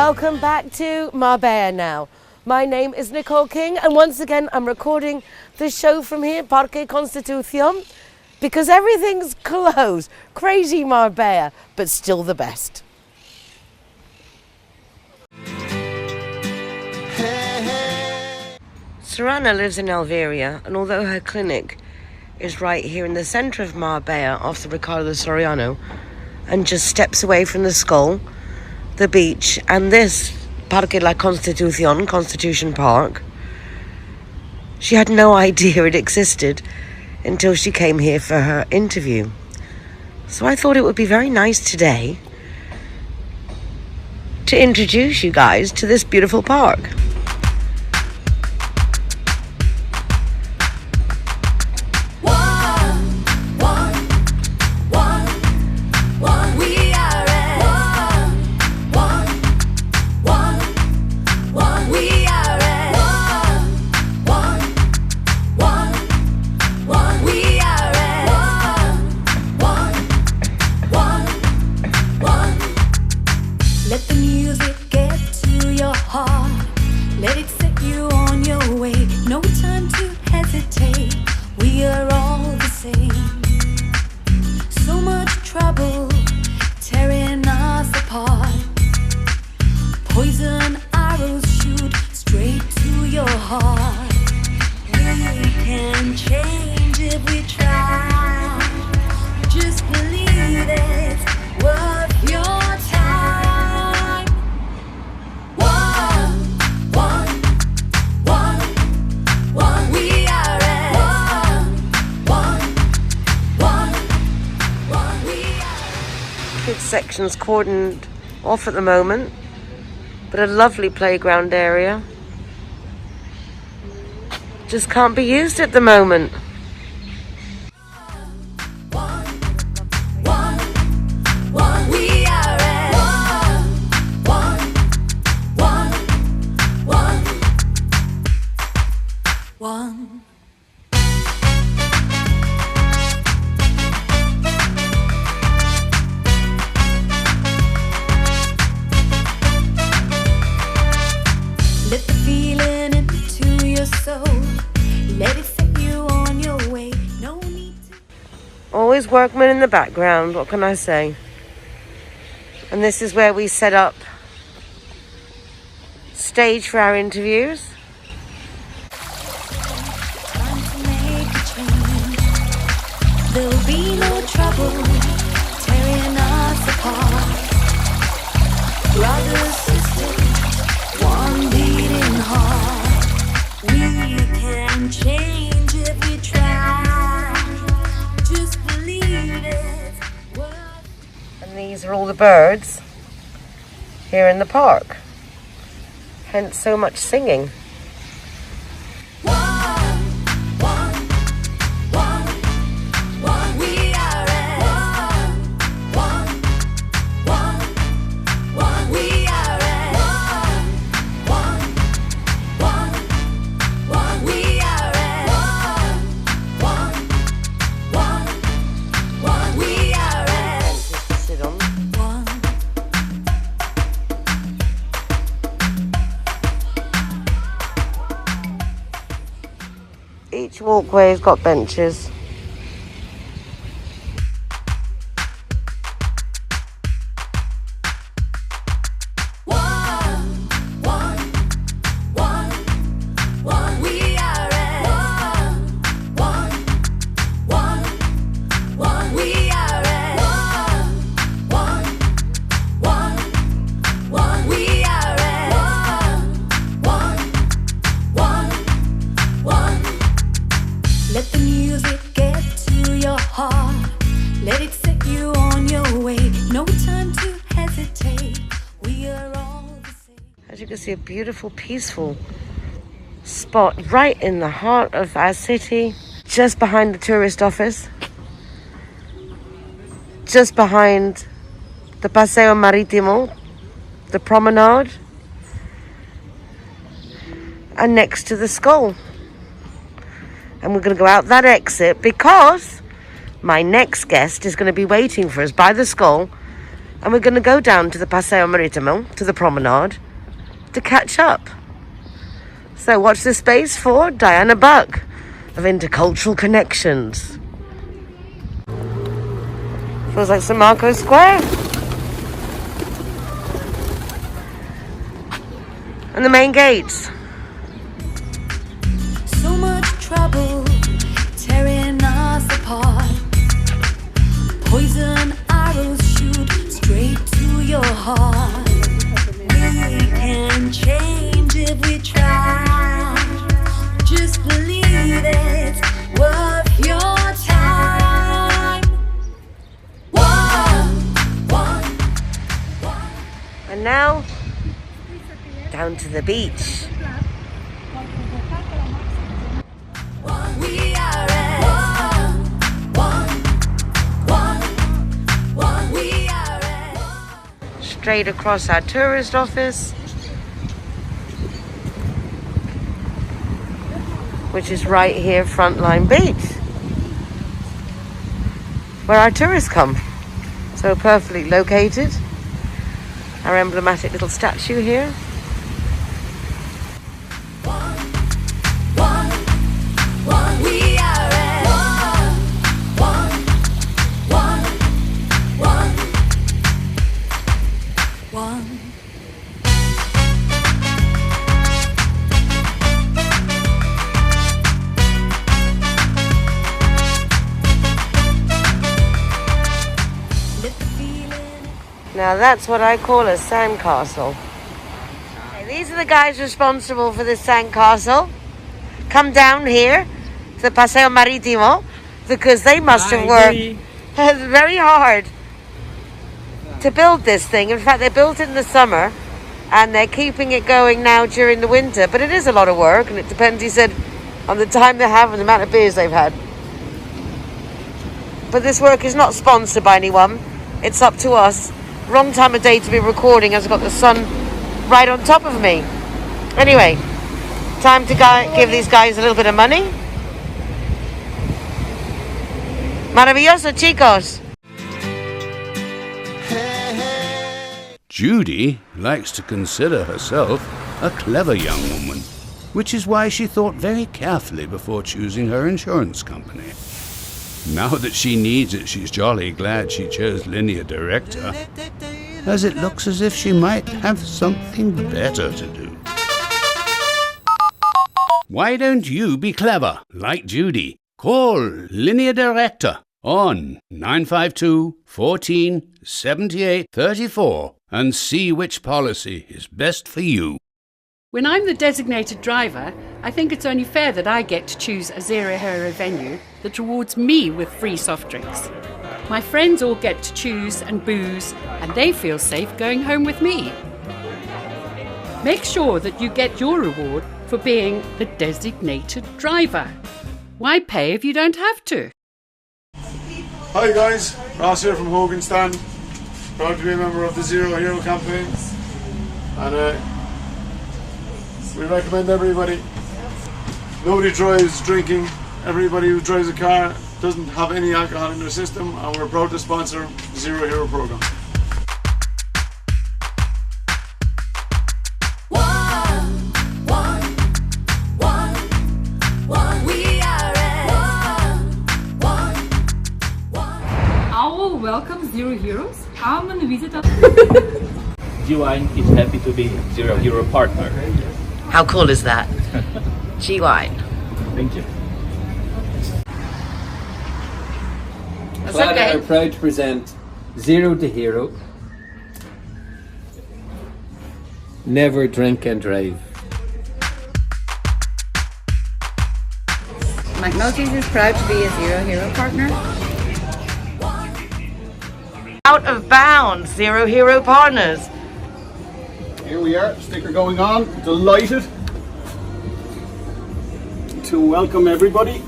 Welcome back to Marbella Now. My name is Nicole King, and once again I'm recording the show from here, Parque Constitución, because everything's closed. Crazy Marbella, but still the best. Serrana lives in Alveria, and although her clinic is right here in the centre of Marbella off the Ricardo Soriano and just steps away from the Skull, the beach, and this Parque La Constitución, Constitution Park, she had no idea it existed until she came here for her interview. So I thought it would be very nice today to introduce you guys to this beautiful park. Let the music get to your heart. Let it set you on your way. No time to hesitate. We are all the same. So much trouble tearing us apart. Poison arrows shoot straight to your heart. We can change if we try. Just believe it's worth your time. Kids section's cordoned off at the moment, but a lovely playground area just can't be used at the moment. Let the feeling into your soul. Let it set you on your way. No need to. Always workmen in the background, what can I say? And this is where we set up stage for our interviews. Time to make a change. There'll be no trouble tearing us apart. Brothers, sisters, one beating heart. We can change if we try. Just believe it's worth. And these are all the birds here in the park. Hence so much singing. Each walkway's got benches. Let the music get to your heart. Let it set you on your way. No time to hesitate. We are all the same. As you can see, a beautiful, peaceful spot right in the heart of our city, just behind the tourist office, just behind the Paseo Marítimo, the promenade, and next to the Skull. And we're going to go out that exit because my next guest is going to be waiting for us by the Skull And we're going to go down to the Paseo Maritimo, to the promenade, to catch up. So watch this space for Diana Buck of Intercultural Connections. Feels like St. Marco's Square. And the main gates. So much trouble tearing us apart. Poison arrows shoot straight to your heart. We can change if we try. Just believe it's worth your time. One. And now, down to the beach. We are at one. We are at Straight across our tourist office, which is right here, Frontline Beach, where our tourists come. So perfectly located. Our emblematic little statue here. one. We are at one. Now that's what I call a sandcastle. Okay, these are the guys responsible for this sandcastle. Come down here to the Paseo Maritimo because they must have worked very hard to build this thing. In fact, they built it in the summer and they're keeping it going now during the winter. But it is a lot of work and it depends, he said, on the time they have and the amount of beers they've had. But this work is not sponsored by anyone. It's up to us. Wrong time of day to be recording as I've got the sun right on top of me. Anyway, time to give these guys a little bit of money. Maravilloso, chicos. Judy likes to consider herself a clever young woman, which is why she thought very carefully before choosing her insurance company. Now that she needs it, she's jolly glad she chose Linear Director, as it looks as if she might have something better to do. Why don't you be clever, like Judy? Call Linear Director on 952 14 78 34 and see which policy is best for you. When I'm the designated driver, I think it's only fair that I get to choose a zero-hero venue that rewards me with free soft drinks. My friends all get to choose and booze, and they feel safe going home with me. Make sure that you get your reward for being the designated driver. Why pay if you don't have to? Hi guys, Ross here from Hogan Stand. Proud to be a member of the Zero Hero campaign. And we recommend everybody. Nobody drives drinking. Everybody who drives a car doesn't have any alcohol in their system, and we're proud to sponsor the Zero Hero program. One. We are at Our welcome Zero Heroes. Come and visit us. G-Wine is happy to be Zero Hero partner. How cool is that? G-Wine. Thank you. That's Clara okay. are proud to present Zero the Hero. Never drink and drive. McNulty's is proud to be a Zero Hero partner. Out of bounds, Zero Hero partners. Here we are, sticker going on. Delighted to welcome everybody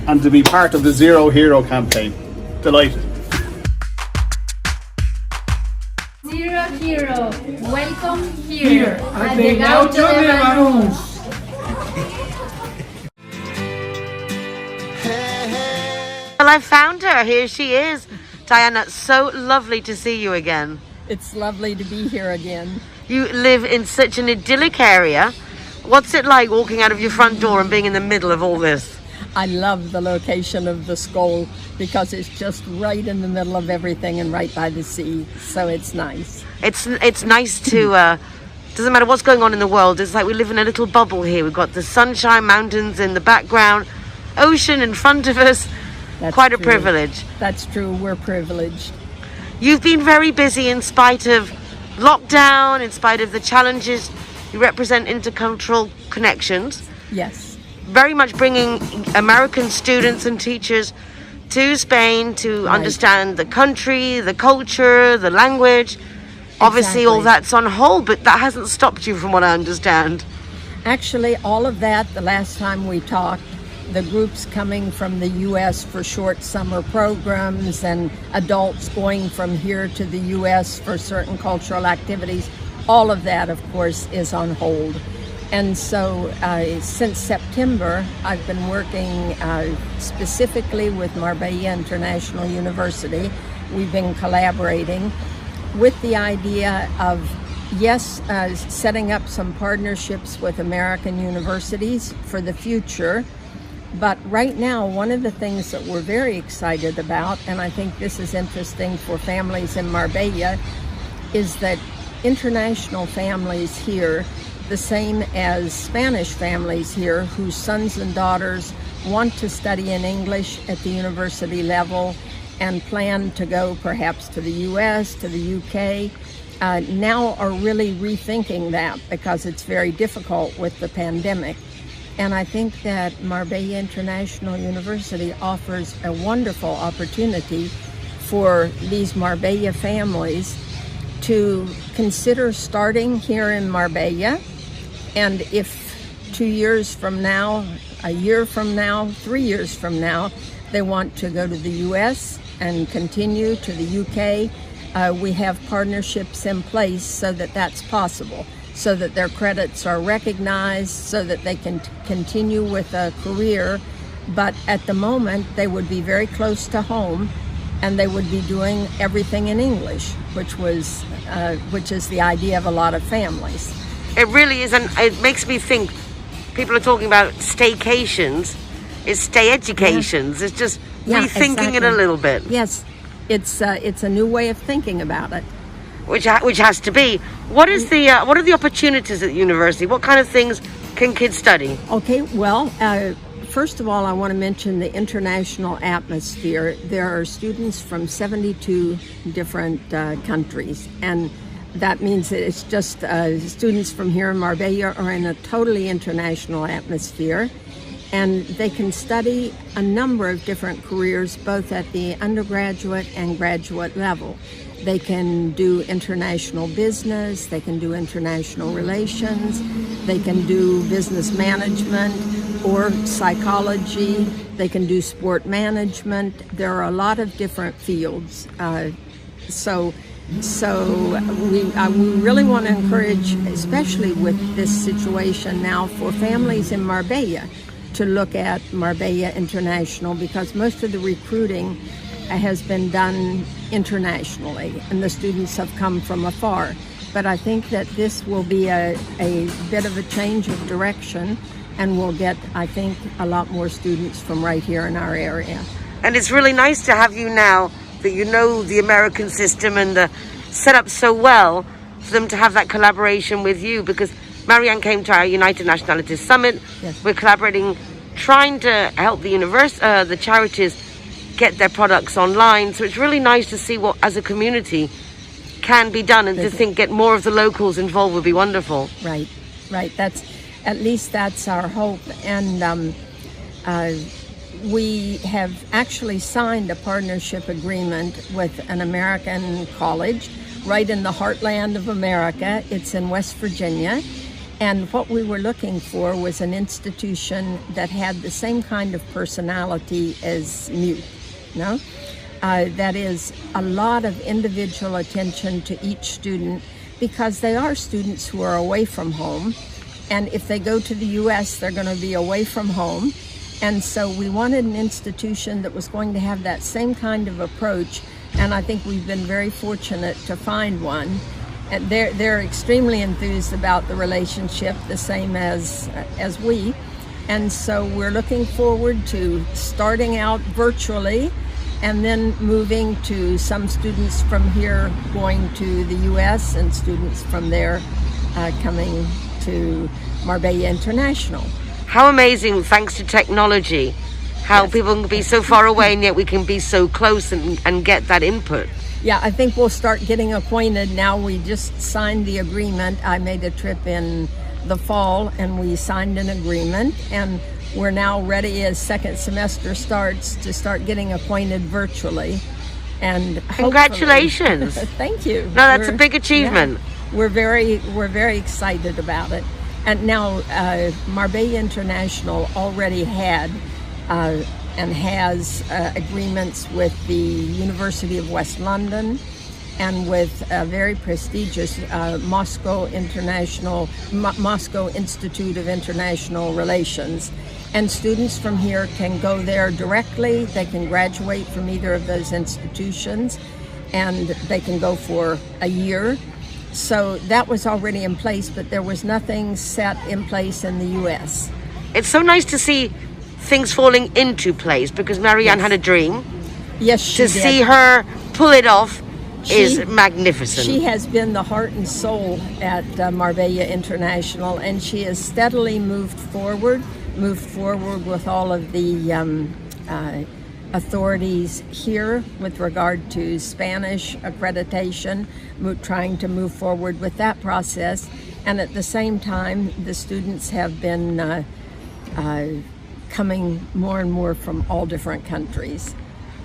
and to be part of the Zero Hero campaign. Delighted. Zero Hero, welcome here at the Gaucho de Banús. Well, I found her. Here she is. Diana, so lovely to see you again. It's lovely to be here again. You live in such an idyllic area. What's it like walking out of your front door and being in the middle of all this? I love the location of the school because it's just right in the middle of everything and right by the sea. So it's nice. It's nice to, doesn't matter what's going on in the world, it's like we live in a little bubble here. We've got the sunshine, mountains in the background, ocean in front of us. That's Quite a true. privilege. That's true, we're privileged. You've been very busy in spite of lockdown, in spite of the challenges. You represent intercultural connections. Yes. Very much bringing American students and teachers to Spain to understand the country, the culture, the language. Obviously, all that's on hold, but that hasn't stopped you from what I understand. Actually, all of that, the last time we talked, the groups coming from the U.S. for short summer programs and adults going from here to the U.S. for certain cultural activities, all of that, of course, is on hold. And so since September, I've been working specifically with Marbella International University. We've been collaborating with the idea of, yes, setting up some partnerships with American universities for the future. But right now, one of the things that we're very excited about, and I think this is interesting for families in Marbella, is that international families here, the same as Spanish families here, whose sons and daughters want to study in English at the university level and plan to go perhaps to the US, to the UK, now are really rethinking that because it's very difficult with the pandemic. And I think that Marbella International University offers a wonderful opportunity for these Marbella families to consider starting here in Marbella. And if 2 years from now, a year from now, 3 years from now, they want to go to the US and continue to the UK, we have partnerships in place so that that's possible, so that their credits are recognized, so that they can continue with a career. But at the moment, they would be very close to home and they would be doing everything in English, which is the idea of a lot of families. It really is, and it makes me think, people are talking about staycations, it's stay educations. It's just rethinking it a little bit. Yes, it's a new way of thinking about it. Which has to be. What are the opportunities at the university? What kind of things can kids study? Okay, well, first of all, I want to mention the international atmosphere. There are students from 72 different countries, and that means that it's just students from here in Marbella are in a totally international atmosphere, and they can study a number of different careers, both at the undergraduate and graduate level. They can do international business, they can do international relations, they can do business management or psychology, they can do sport management. There are a lot of different fields. So we really want to encourage, especially with this situation now, for families in Marbella to look at Marbella International, because most of the recruiting has been done internationally and the students have come from afar. But I think that this will be a bit of a change of direction, and we'll get, I think, a lot more students from right here in our area. And it's really nice to have you now that you know the American system and the setup so well, for them to have that collaboration with you, because Marianne came to our United Nationalities Summit. Yes. We're collaborating, trying to help the charities get their products online. So it's really nice to see what, as a community, can be done, and to think get more of the locals involved would be wonderful. Right. At least that's our hope. And we have actually signed a partnership agreement with an American college right in the heartland of America. It's in West Virginia. And what we were looking for was an institution that had the same kind of personality as MUTE, that is a lot of individual attention to each student, because they are students who are away from home. And if they go to the US, they're going to be away from home. And so we wanted an institution that was going to have that same kind of approach and I think we've been very fortunate to find one. And they're extremely enthused about the relationship, the same as we. And so we're looking forward to starting out virtually and then moving to some students from here going to the US and students from there coming to Marbella International. How amazing, thanks to technology, how people can be so far away and yet we can be so close and get that input. Yeah, I think we'll start getting acquainted now. We just signed the agreement. I made a trip in the fall and we signed an agreement, and we're now ready as second semester starts to start getting acquainted virtually. And congratulations. Thank you. No, that's a big achievement. Yeah, we're very excited about it. And now Marbella International already had and has agreements with the University of West London and with a very prestigious Moscow Institute of International Relations. And students from here can go there directly. They can graduate from either of those institutions, and they can go for a year. So that was already in place, but there was nothing set in place in the U.S. It's so nice to see things falling into place, because Marianne had a dream. Yes, she to did. see her pull it off is magnificent. She has been the heart and soul at Marbella International, and she has steadily moved forward with all of the authorities here with regard to Spanish accreditation, trying to move forward with that process. And at the same time, the students have been coming more and more from all different countries.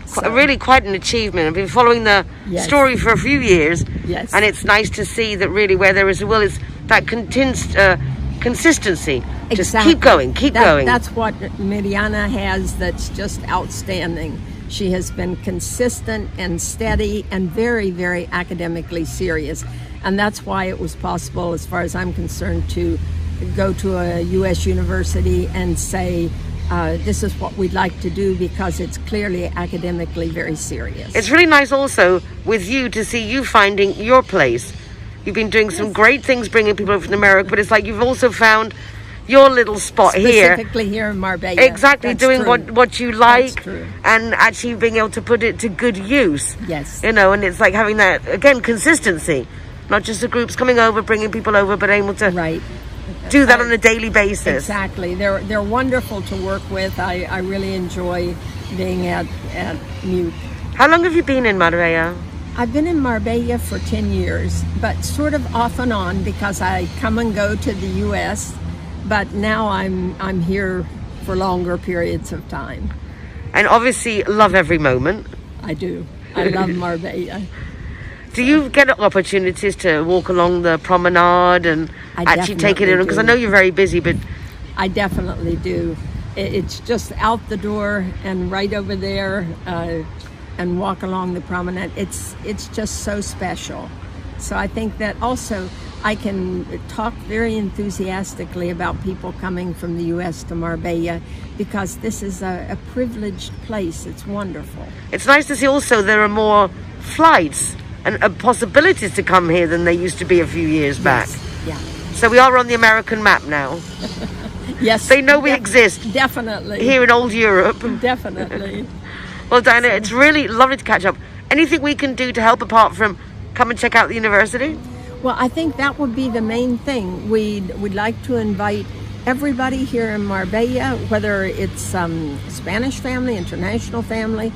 So, really quite an achievement. I've been following the story for a few years, and it's nice to see that really where there is a will is that consistency. Just keep going. That's what Miriana has that's just outstanding. She has been consistent and steady and very, very academically serious. And that's why it was possible, as far as I'm concerned, to go to a U.S. university and say, this is what we'd like to do, because it's clearly academically very serious. It's really nice also with you to see you finding your place. You've been doing some great things bringing people over from America, but it's like you've also found your little spot specifically here in Marbella. Exactly. That's doing true. what you like, and actually being able to put it to good use. Yes. You know, and it's like having that, again, consistency. Not just the groups coming over, bringing people over, but able to do that on a daily basis. Exactly. They're wonderful to work with. I really enjoy being at Mute. How long have you been in Marbella? I've been in Marbella for 10 years, but sort of off and on, because I come and go to the U.S., but now I'm here for longer periods of time. And obviously love every moment. I do. I love Marbella. Do you get opportunities to walk along the promenade and actually take it in? Because I know you're very busy, but... I definitely do. It's just out the door and right over there and walk along the promenade. It's just so special. So I think that also I can talk very enthusiastically about people coming from the U.S. to Marbella, because this is a privileged place. It's wonderful. It's nice to see also there are more flights and possibilities to come here than there used to be a few years back. Yeah. So we are on the American map now. Yes. They know we exist. Definitely. Here in old Europe. Definitely. Well, Diana, it's really lovely to catch up. Anything we can do to help apart from come and check out the university? Well, I think that would be the main thing. We'd like to invite everybody here in Marbella, whether it's Spanish family, international family,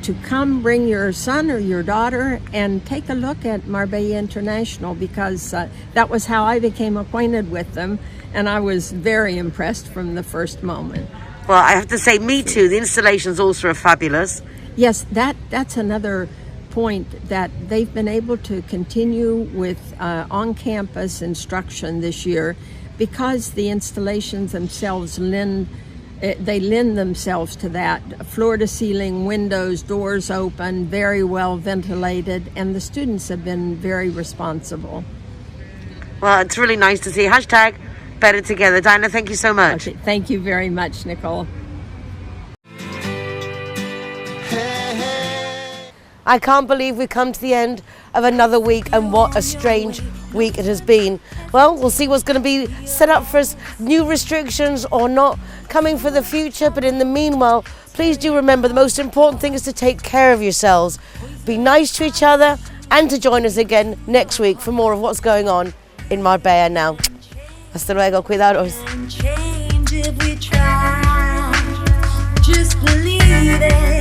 to come bring your son or your daughter and take a look at Marbella International, because that was how I became acquainted with them, and I was very impressed from the first moment. Well, I have to say, me too. The installations also are fabulous. Yes, that's another point, that they've been able to continue with on-campus instruction this year, because the installations themselves lend themselves to that. Floor-to-ceiling windows, doors open, very well ventilated, and the students have been very responsible. Well, it's really nice to see. Hashtag better together. Diana, thank you so much. Okay, thank you very much, Nicole. I can't believe we've come to the end of another week, and what a strange week it has been. Well, we'll see what's going to be set up for us, new restrictions or not coming for the future, but in the meanwhile, please do remember the most important thing is to take care of yourselves, be nice to each other, and to join us again next week for more of what's going on in Marbella now. Hasta luego, cuidados. Change if we try. Just believe it.